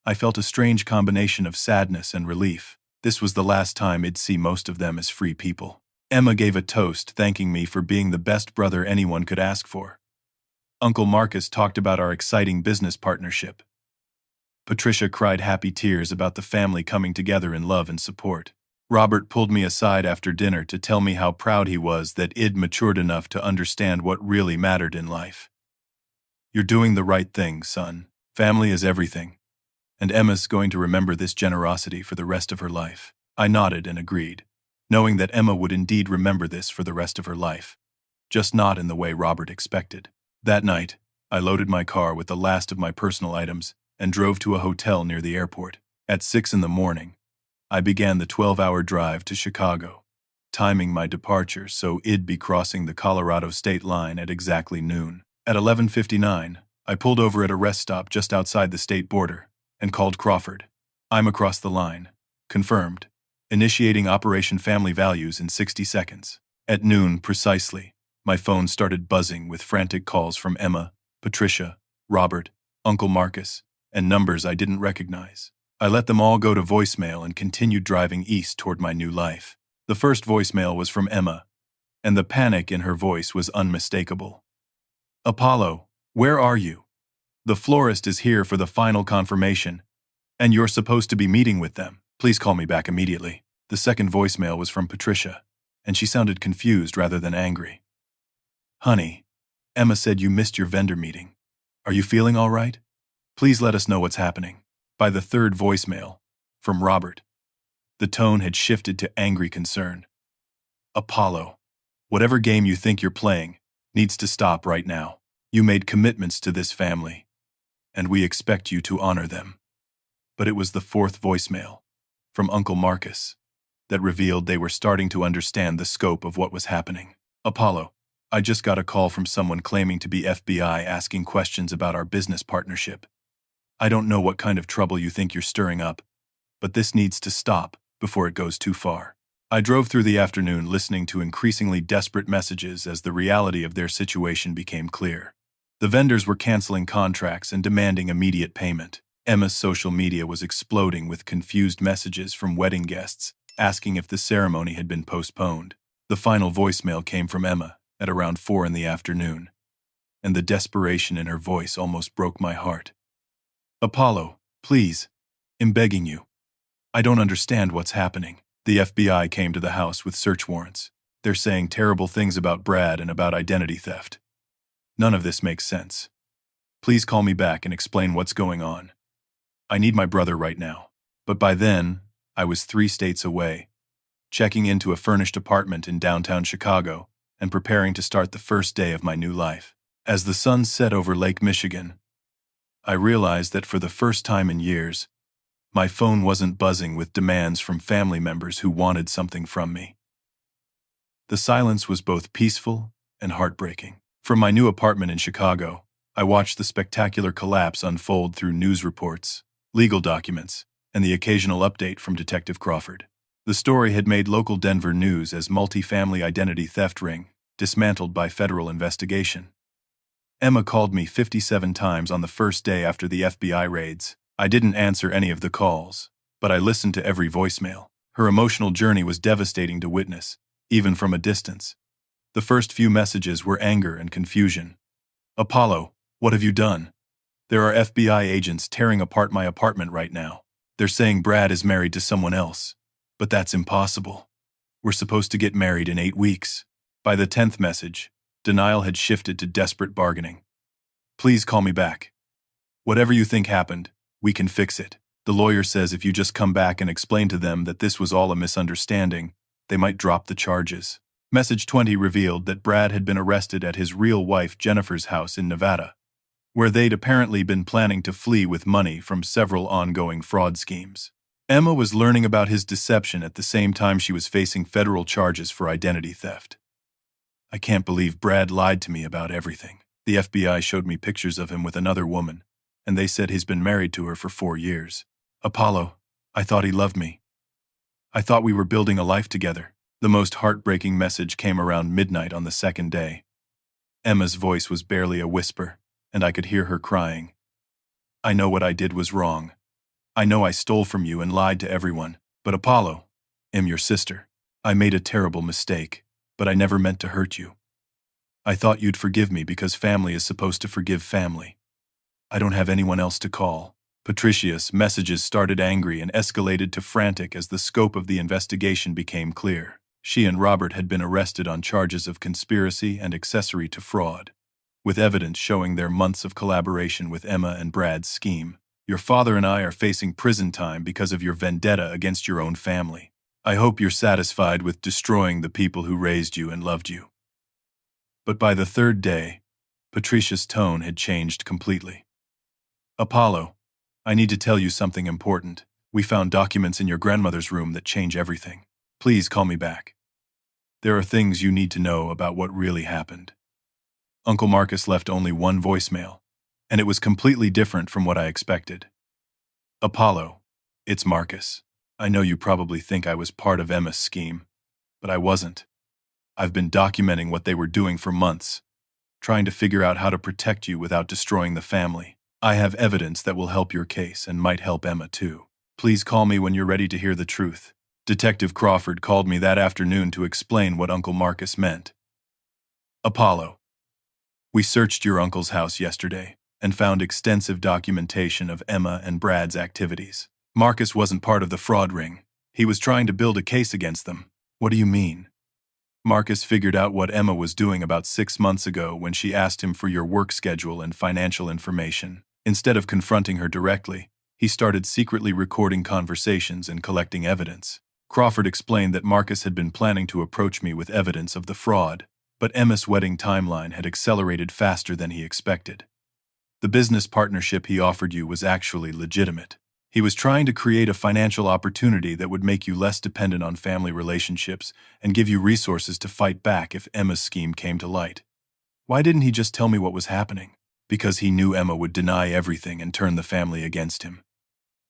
I felt a strange combination of sadness and relief. This was the last time I'd see most of them as free people. Emma gave a toast thanking me for being the best brother anyone could ask for. Uncle Marcus talked about our exciting business partnership. Patricia cried happy tears about the family coming together in love and support. Robert pulled me aside after dinner to tell me how proud he was that I'd matured enough to understand what really mattered in life. You're doing the right thing, son. Family is everything. And Emma's going to remember this generosity for the rest of her life. I nodded and agreed, knowing that Emma would indeed remember this for the rest of her life, just not in the way Robert expected. That night, I loaded my car with the last of my personal items and drove to a hotel near the airport. At 6 a.m, I began the 12-hour drive to Chicago, timing my departure so I'd be crossing the Colorado state line at exactly noon. At 11:59, I pulled over at a rest stop just outside the state border and called Crawford. I'm across the line. Confirmed. Initiating Operation Family Values in 60 seconds. At noon precisely, my phone started buzzing with frantic calls from Emma, Patricia, Robert, Uncle Marcus, and numbers I didn't recognize. I let them all go to voicemail and continued driving east toward my new life. The first voicemail was from Emma, and the panic in her voice was unmistakable. Apollo, where are you? The florist is here for the final confirmation, and you're supposed to be meeting with them. Please call me back immediately. The second voicemail was from Patricia, and she sounded confused rather than angry. Honey, Emma said you missed your vendor meeting. Are you feeling all right? Please let us know what's happening. By the third voicemail, from Robert, the tone had shifted to angry concern. Apollo, whatever game you think you're playing needs to stop right now. You made commitments to this family, and we expect you to honor them. But it was the fourth voicemail, from Uncle Marcus, that revealed they were starting to understand the scope of what was happening. Apollo, I just got a call from someone claiming to be FBI asking questions about our business partnership. I don't know what kind of trouble you think you're stirring up, but this needs to stop before it goes too far. I drove through the afternoon listening to increasingly desperate messages as the reality of their situation became clear. The vendors were canceling contracts and demanding immediate payment. Emma's social media was exploding with confused messages from wedding guests asking if the ceremony had been postponed. The final voicemail came from Emma at around 4 in the afternoon, and the desperation in her voice almost broke my heart. Apollo, please, I'm begging you. I don't understand what's happening. The FBI came to the house with search warrants. They're saying terrible things about Brad and about identity theft. None of this makes sense. Please call me back and explain what's going on. I need my brother right now. But by then, I was 3 states away, checking into a furnished apartment in downtown Chicago and preparing to start the first day of my new life. As the sun set over Lake Michigan, I realized that for the first time in years, my phone wasn't buzzing with demands from family members who wanted something from me. The silence was both peaceful and heartbreaking. From my new apartment in Chicago, I watched the spectacular collapse unfold through news reports, legal documents, and the occasional update from Detective Crawford. The story had made local Denver news as multi-family identity theft ring dismantled by federal investigation. Emma called me 57 times on the first day after the FBI raids. I didn't answer any of the calls, but I listened to every voicemail. Her emotional journey was devastating to witness, even from a distance. The first few messages were anger and confusion. Apollo, what have you done? There are FBI agents tearing apart my apartment right now. They're saying Brad is married to someone else. But that's impossible. We're supposed to get married in 8 weeks. By the 10th message, denial had shifted to desperate bargaining. Please call me back. Whatever you think happened, we can fix it. The lawyer says if you just come back and explain to them that this was all a misunderstanding, they might drop the charges. Message 20 revealed that Brad had been arrested at his real wife Jennifer's house in Nevada, where they'd apparently been planning to flee with money from several ongoing fraud schemes. Emma was learning about his deception at the same time she was facing federal charges for identity theft. I can't believe Brad lied to me about everything. The FBI showed me pictures of him with another woman, and they said he's been married to her for 4 years. Apollo, I thought he loved me. I thought we were building a life together. The most heartbreaking message came around midnight on the second day. Emma's voice was barely a whisper, and I could hear her crying. I know what I did was wrong. I know I stole from you and lied to everyone, but Apollo, I'm your sister. I made a terrible mistake, but I never meant to hurt you. I thought you'd forgive me because family is supposed to forgive family. I don't have anyone else to call. Patricia's messages started angry and escalated to frantic as the scope of the investigation became clear. She and Robert had been arrested on charges of conspiracy and accessory to fraud, with evidence showing their months of collaboration with Emma and Brad's scheme. Your father and I are facing prison time because of your vendetta against your own family. I hope you're satisfied with destroying the people who raised you and loved you. But by the 3rd day, Patricia's tone had changed completely. Apollo, I need to tell you something important. We found documents in your grandmother's room that change everything. Please call me back. There are things you need to know about what really happened. Uncle Marcus left only one voicemail, and it was completely different from what I expected. Apollo, it's Marcus. I know you probably think I was part of Emma's scheme, but I wasn't. I've been documenting what they were doing for months, trying to figure out how to protect you without destroying the family. I have evidence that will help your case and might help Emma too. Please call me when you're ready to hear the truth. Detective Crawford called me that afternoon to explain what Uncle Marcus meant. Apollo, we searched your uncle's house yesterday and found extensive documentation of Emma and Brad's activities. Marcus wasn't part of the fraud ring. He was trying to build a case against them. What do you mean? Marcus figured out what Emma was doing about 6 months ago when she asked him for your work schedule and financial information. Instead of confronting her directly, he started secretly recording conversations and collecting evidence. Crawford explained that Marcus had been planning to approach me with evidence of the fraud, but Emma's wedding timeline had accelerated faster than he expected. The business partnership he offered you was actually legitimate. He was trying to create a financial opportunity that would make you less dependent on family relationships and give you resources to fight back if Emma's scheme came to light. Why didn't he just tell me what was happening? Because he knew Emma would deny everything and turn the family against him.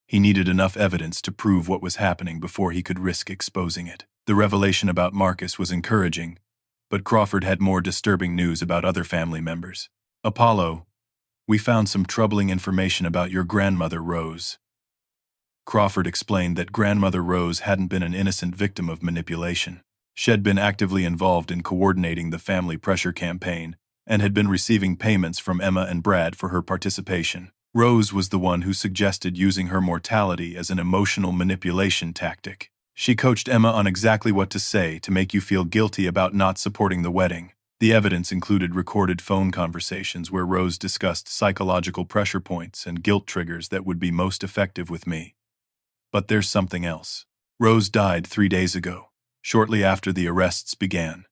He needed enough evidence to prove what was happening before he could risk exposing it. The revelation about Marcus was encouraging, but Crawford had more disturbing news about other family members. Apollo, we found some troubling information about your grandmother, Rose. Crawford explained that grandmother Rose hadn't been an innocent victim of manipulation. She had been actively involved in coordinating the family pressure campaign and had been receiving payments from Emma and Brad for her participation. Rose was the one who suggested using her mortality as an emotional manipulation tactic. She coached Emma on exactly what to say to make you feel guilty about not supporting the wedding. The evidence included recorded phone conversations where Rose discussed psychological pressure points and guilt triggers that would be most effective with me. But there's something else. Rose died 3 days ago, shortly after the arrests began.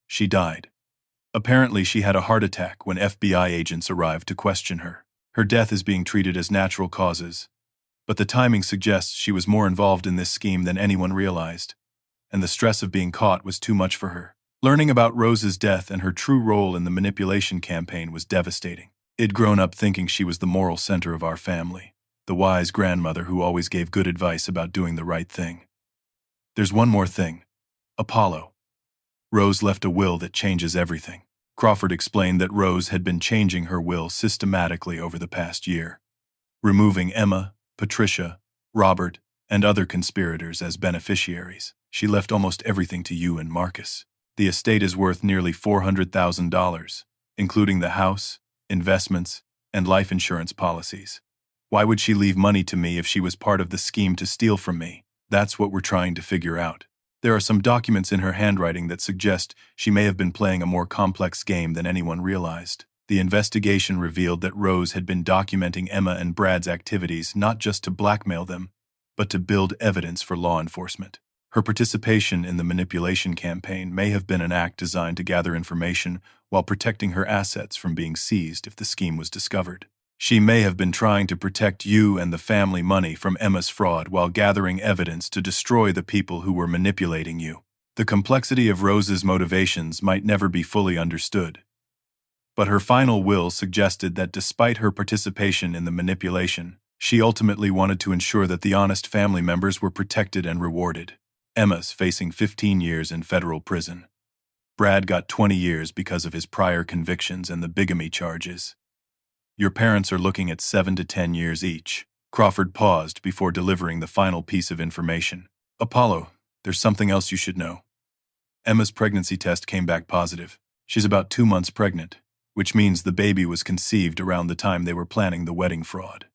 She died. Apparently, she had a heart attack when FBI agents arrived to question her. Her death is being treated as natural causes, but the timing suggests she was more involved in this scheme than anyone realized, and the stress of being caught was too much for her. Learning about Rose's death and her true role in the manipulation campaign was devastating. I'd grown up thinking she was the moral center of our family, the wise grandmother who always gave good advice about doing the right thing. There's one more thing. Apollo. Rose left a will that changes everything. Crawford explained that Rose had been changing her will systematically over the past year, removing Emma, Patricia, Robert, and other conspirators as beneficiaries. She left almost everything to you and Marcus. The estate is worth nearly $400,000, including the house, investments, and life insurance policies. Why would she leave money to me if she was part of the scheme to steal from me? That's what we're trying to figure out. There are some documents in her handwriting that suggest she may have been playing a more complex game than anyone realized. The investigation revealed that Rose had been documenting Emma and Brad's activities not just to blackmail them, but to build evidence for law enforcement. Her participation in the manipulation campaign may have been an act designed to gather information while protecting her assets from being seized if the scheme was discovered. She may have been trying to protect you and the family money from Emma's fraud while gathering evidence to destroy the people who were manipulating you. The complexity of Rose's motivations might never be fully understood, but her final will suggested that despite her participation in the manipulation, she ultimately wanted to ensure that the honest family members were protected and rewarded. Emma's facing 15 years in federal prison. Brad got 20 years because of his prior convictions and the bigamy charges. Your parents are looking at 7 to 10 years each. Crawford paused before delivering the final piece of information. Apollo, there's something else you should know. Emma's pregnancy test came back positive. She's about 2 months pregnant, which means the baby was conceived around the time they were planning the wedding fraud.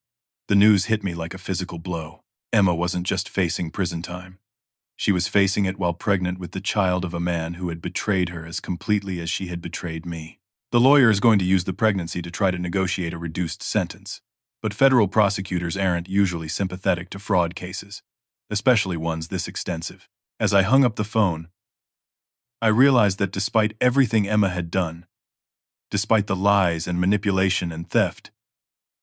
The news hit me like a physical blow. Emma wasn't just facing prison time. She was facing it while pregnant with the child of a man who had betrayed her as completely as she had betrayed me. The lawyer is going to use the pregnancy to try to negotiate a reduced sentence, but federal prosecutors aren't usually sympathetic to fraud cases, especially ones this extensive. As I hung up the phone, I realized that despite everything Emma had done, despite the lies and manipulation and theft,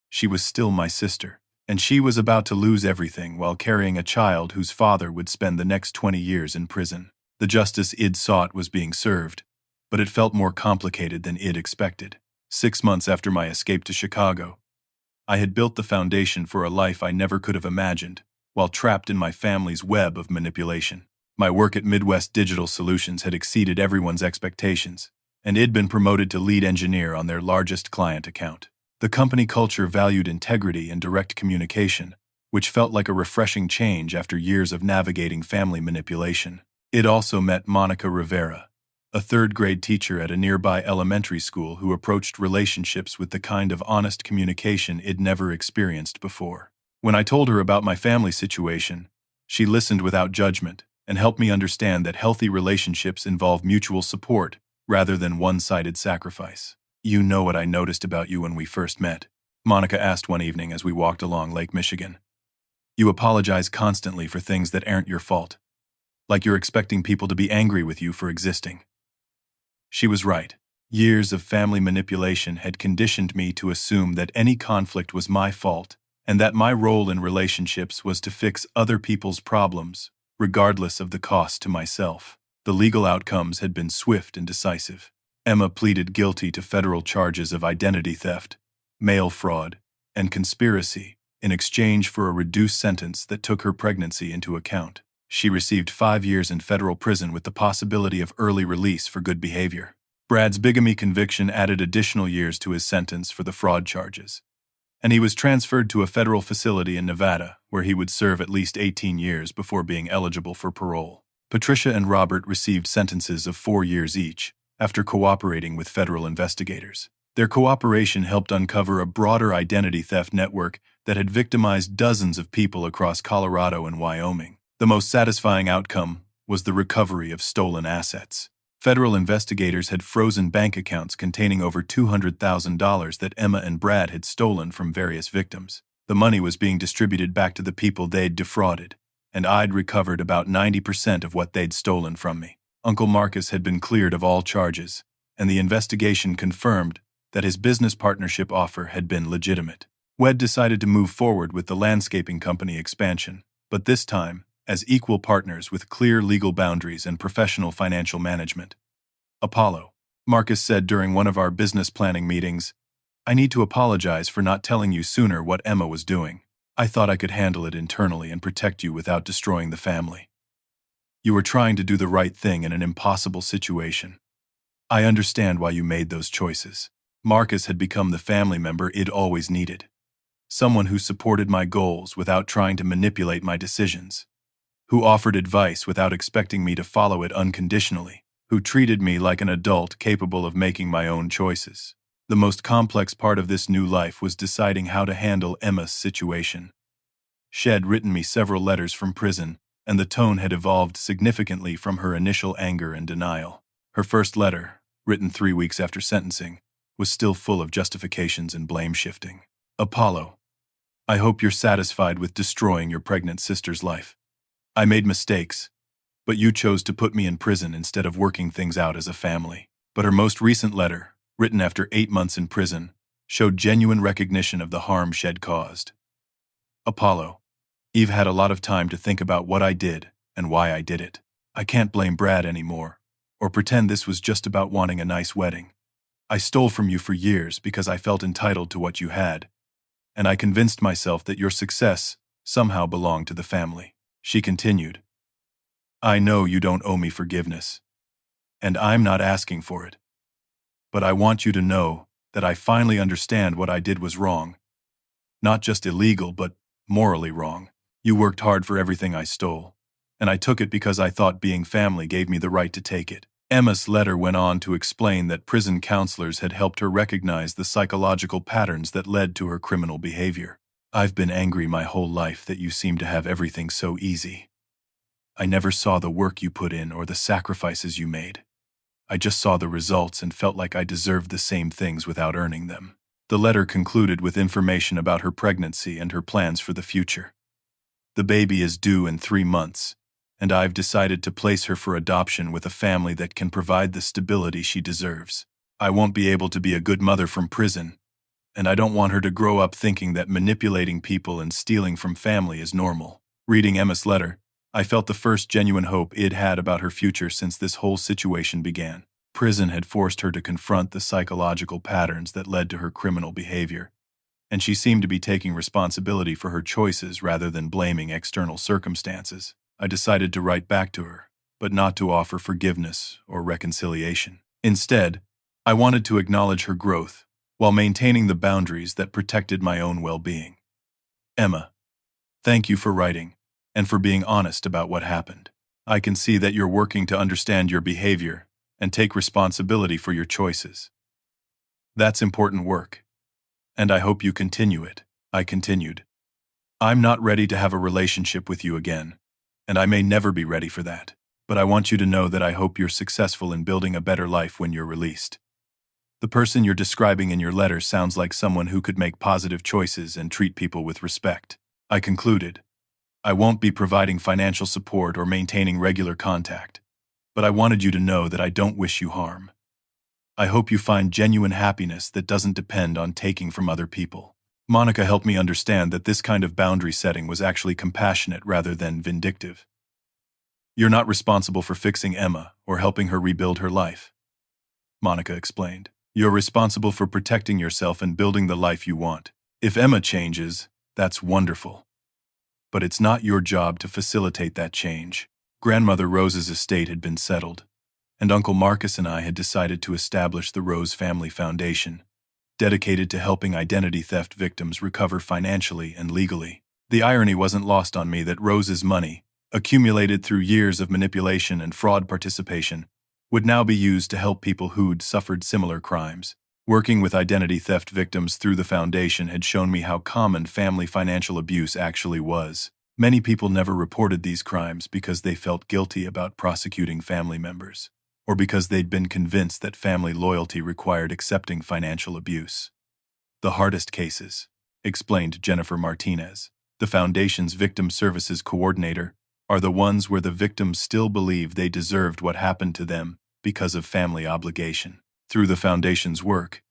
she was still my sister, and she was about to lose everything while carrying a child whose father would spend the next 20 years in prison. The justice I'd sought was being served, but it felt more complicated than I'd expected. 6 months after my escape to Chicago, I had built the foundation for a life I never could have imagined, while trapped in my family's web of manipulation. My work at Midwest Digital Solutions had exceeded everyone's expectations, and I'd been promoted to lead engineer on their largest client account. The company culture valued integrity and direct communication, which felt like a refreshing change after years of navigating family manipulation. I'd also met Monica Rivera, a third-grade teacher at a nearby elementary school who approached relationships with the kind of honest communication I'd never experienced before. When I told her about my family situation, she listened without judgment and helped me understand that healthy relationships involve mutual support rather than one-sided sacrifice. You know what I noticed about you when we first met? Monica asked one evening as we walked along Lake Michigan. You apologize constantly for things that aren't your fault, like you're expecting people to be angry with you for existing. She was right. Years of family manipulation had conditioned me to assume that any conflict was my fault and that my role in relationships was to fix other people's problems, regardless of the cost to myself. The legal outcomes had been swift and decisive. Emma pleaded guilty to federal charges of identity theft, mail fraud, and conspiracy in exchange for a reduced sentence that took her pregnancy into account. She received 5 years in federal prison with the possibility of early release for good behavior. Brad's bigamy conviction added additional years to his sentence for the fraud charges, and he was transferred to a federal facility in Nevada where he would serve at least 18 years before being eligible for parole. Patricia and Robert received sentences of 4 years each, after cooperating with federal investigators. Their cooperation helped uncover a broader identity theft network that had victimized dozens of people across Colorado and Wyoming. The most satisfying outcome was the recovery of stolen assets. Federal investigators had frozen bank accounts containing over $200,000 that Emma and Brad had stolen from various victims. The money was being distributed back to the people they'd defrauded, and I'd recovered about 90% of what they'd stolen from me. Uncle Marcus had been cleared of all charges, and the investigation confirmed that his business partnership offer had been legitimate. Wed decided to move forward with the landscaping company expansion, but this time as equal partners with clear legal boundaries and professional financial management. Apollo. Marcus said during one of our business planning meetings, "I need to apologize for not telling you sooner what Emma was doing. I thought I could handle it internally and protect you without destroying the family. You were trying to do the right thing in an impossible situation. I understand why you made those choices." Marcus had become the family member I'd always needed. Someone who supported my goals without trying to manipulate my decisions. Who offered advice without expecting me to follow it unconditionally. Who treated me like an adult capable of making my own choices. The most complex part of this new life was deciding how to handle Emma's situation. She had written me several letters from prison, and the tone had evolved significantly from her initial anger and denial. Her first letter, written 3 weeks after sentencing, was still full of justifications and blame shifting. "Apollo, I hope you're satisfied with destroying your pregnant sister's life. I made mistakes, but you chose to put me in prison instead of working things out as a family." But her most recent letter, written after 8 months in prison, showed genuine recognition of the harm she'd caused. "Apollo, Eve had a lot of time to think about what I did and why I did it. I can't blame Brad anymore, or pretend this was just about wanting a nice wedding. I stole from you for years because I felt entitled to what you had, and I convinced myself that your success somehow belonged to the family." She continued, "I know you don't owe me forgiveness, and I'm not asking for it. But I want you to know that I finally understand what I did was wrong. Not just illegal, but morally wrong. You worked hard for everything I stole, and I took it because I thought being family gave me the right to take it." Emma's letter went on to explain that prison counselors had helped her recognize the psychological patterns that led to her criminal behavior. "I've been angry my whole life that you seem to have everything so easy. I never saw the work you put in or the sacrifices you made. I just saw the results and felt like I deserved the same things without earning them." The letter concluded with information about her pregnancy and her plans for the future. "The baby is due in 3 months, and I've decided to place her for adoption with a family that can provide the stability she deserves. I won't be able to be a good mother from prison, and I don't want her to grow up thinking that manipulating people and stealing from family is normal." Reading Emma's letter, I felt the first genuine hope I'd had about her future since this whole situation began. Prison had forced her to confront the psychological patterns that led to her criminal behavior, and she seemed to be taking responsibility for her choices rather than blaming external circumstances. I decided to write back to her, but not to offer forgiveness or reconciliation. Instead, I wanted to acknowledge her growth while maintaining the boundaries that protected my own well-being. "Emma, thank you for writing and for being honest about what happened. I can see that you're working to understand your behavior and take responsibility for your choices. That's important work, and I hope you continue it." I continued, "I'm not ready to have a relationship with you again, and I may never be ready for that. But I want you to know that I hope you're successful in building a better life when you're released. The person you're describing in your letter sounds like someone who could make positive choices and treat people with respect." I concluded, "I won't be providing financial support or maintaining regular contact, but I wanted you to know that I don't wish you harm. I hope you find genuine happiness that doesn't depend on taking from other people." Monica helped me understand that this kind of boundary setting was actually compassionate rather than vindictive. "You're not responsible for fixing Emma or helping her rebuild her life," Monica explained. "You're responsible for protecting yourself and building the life you want. If Emma changes, that's wonderful. But it's not your job to facilitate that change." Grandmother Rose's estate had been settled, and Uncle Marcus and I had decided to establish the Rose Family Foundation, dedicated to helping identity theft victims recover financially and legally. The irony wasn't lost on me that Rose's money, accumulated through years of manipulation and fraud participation, would now be used to help people who'd suffered similar crimes. Working with identity theft victims through the foundation had shown me how common family financial abuse actually was. Many people never reported these crimes because they felt guilty about prosecuting family members, or because they'd been convinced that family loyalty required accepting financial abuse. The hardest cases, explained Jennifer Martinez, the Foundation's Victim Services Coordinator, are the ones where the victims still believe they deserved what happened to them because of family obligation. Through the Foundation's work,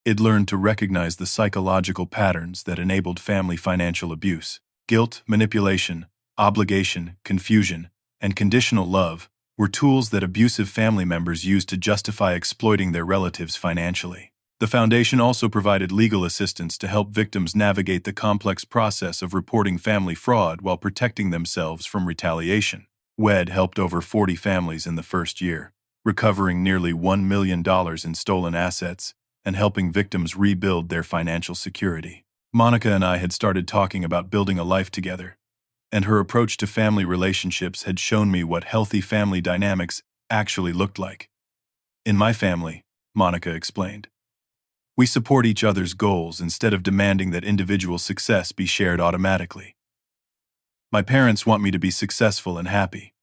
it learned to recognize the psychological patterns that enabled family financial abuse. Guilt, manipulation, obligation, confusion, and conditional love were tools that abusive family members used to justify exploiting their relatives financially. The Foundation also provided legal assistance to help victims navigate the complex process of reporting family fraud while protecting themselves from retaliation. WED helped over 40 families in the first year, recovering nearly $1 million in stolen assets and helping victims rebuild their financial security. Monica and I had started talking about building a life together, and her approach to family relationships had shown me what healthy family dynamics actually looked like. In my family, Monica explained, we support each other's goals instead of demanding that individual success be shared automatically. My parents want me to be successful and happy,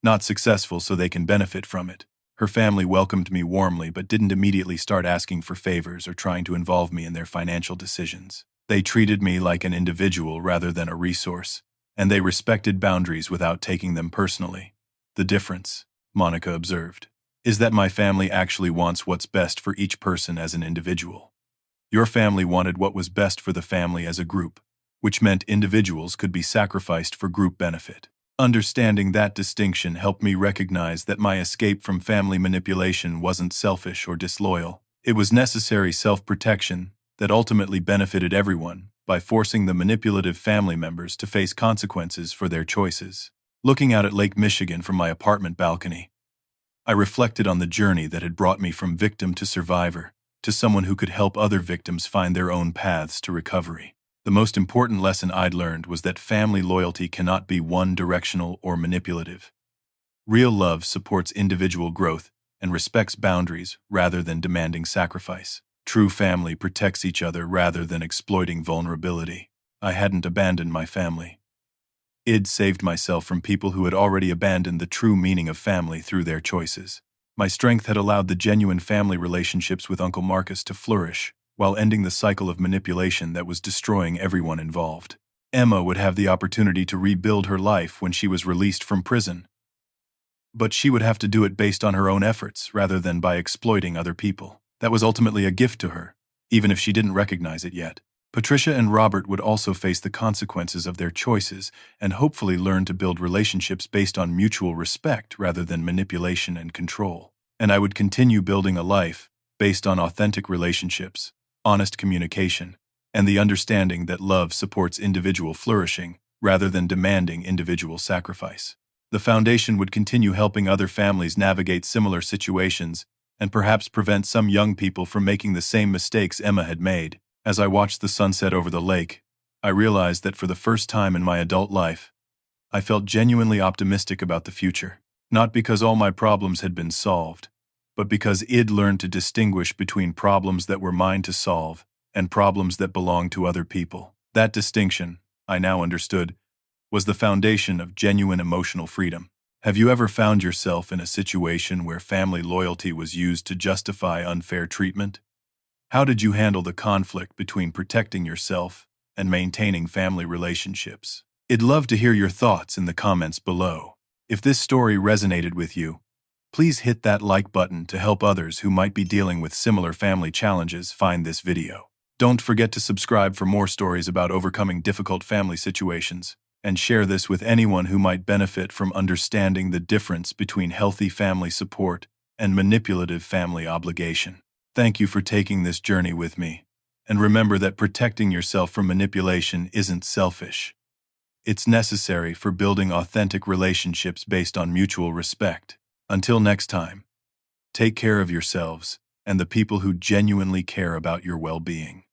not successful so they can benefit from it. Her family welcomed me warmly but didn't immediately start asking for favors or trying to involve me in their financial decisions. They treated me like an individual rather than a resource, and they respected boundaries without taking them personally. The difference, Monica observed, is that my family actually wants what's best for each person as an individual. Your family wanted what was best for the family as a group, which meant individuals could be sacrificed for group benefit. Understanding that distinction helped me recognize that my escape from family manipulation wasn't selfish or disloyal. It was necessary self-protection that ultimately benefited everyone by forcing the manipulative family members to face consequences for their choices. Looking out at Lake Michigan from my apartment balcony, I reflected on the journey that had brought me from victim to survivor, to someone who could help other victims find their own paths to recovery. The most important lesson I'd learned was that family loyalty cannot be one-directional or manipulative. Real love supports individual growth and respects boundaries rather than demanding sacrifice. True family protects each other rather than exploiting vulnerability. I hadn't abandoned my family. I'd saved myself from people who had already abandoned the true meaning of family through their choices. My strength had allowed the genuine family relationships with Uncle Marcus to flourish, while ending the cycle of manipulation that was destroying everyone involved. Emma would have the opportunity to rebuild her life when she was released from prison, but she would have to do it based on her own efforts rather than by exploiting other people. That was ultimately a gift to her, even if she didn't recognize it yet. Patricia and Robert would also face the consequences of their choices and hopefully learn to build relationships based on mutual respect rather than manipulation and control. And I would continue building a life based on authentic relationships, honest communication, and the understanding that love supports individual flourishing rather than demanding individual sacrifice. The Foundation would continue helping other families navigate similar situations and perhaps prevent some young people from making the same mistakes Emma had made. As I watched the sunset over the lake, I realized that for the first time in my adult life, I felt genuinely optimistic about the future. Not because all my problems had been solved, but because I'd learned to distinguish between problems that were mine to solve and problems that belonged to other people. That distinction, I now understood, was the foundation of genuine emotional freedom. Have you ever found yourself in a situation where family loyalty was used to justify unfair treatment? How did you handle the conflict between protecting yourself and maintaining family relationships? I'd love to hear your thoughts in the comments below. If this story resonated with you, please hit that like button to help others who might be dealing with similar family challenges find this video. Don't forget to subscribe for more stories about overcoming difficult family situations, and share this with anyone who might benefit from understanding the difference between healthy family support and manipulative family obligation. Thank you for taking this journey with me, and remember that protecting yourself from manipulation isn't selfish. It's necessary for building authentic relationships based on mutual respect. Until next time, take care of yourselves and the people who genuinely care about your well-being.